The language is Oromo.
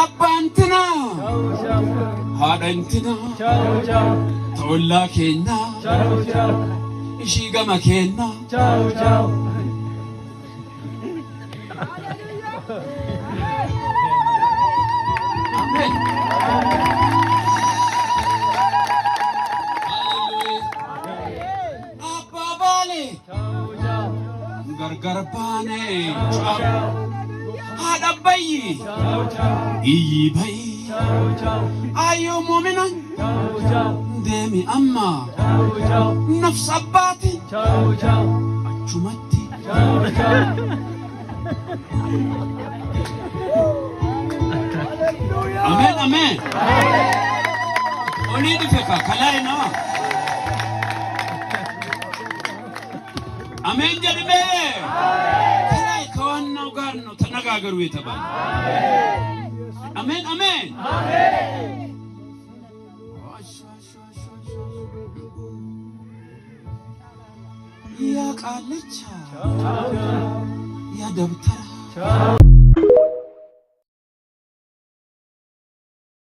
Abantina Hadantina Tola Kena Ishigama Kena Amen. Gargarbane hada bayi iyi bayi ayo mu'minan demi amma nafs abbati achumatti amen amen oni difeka kalai na amen jadbe kalai kawanna garno tanagagaru yetaba amen amen amen ya qalecha ya dabtara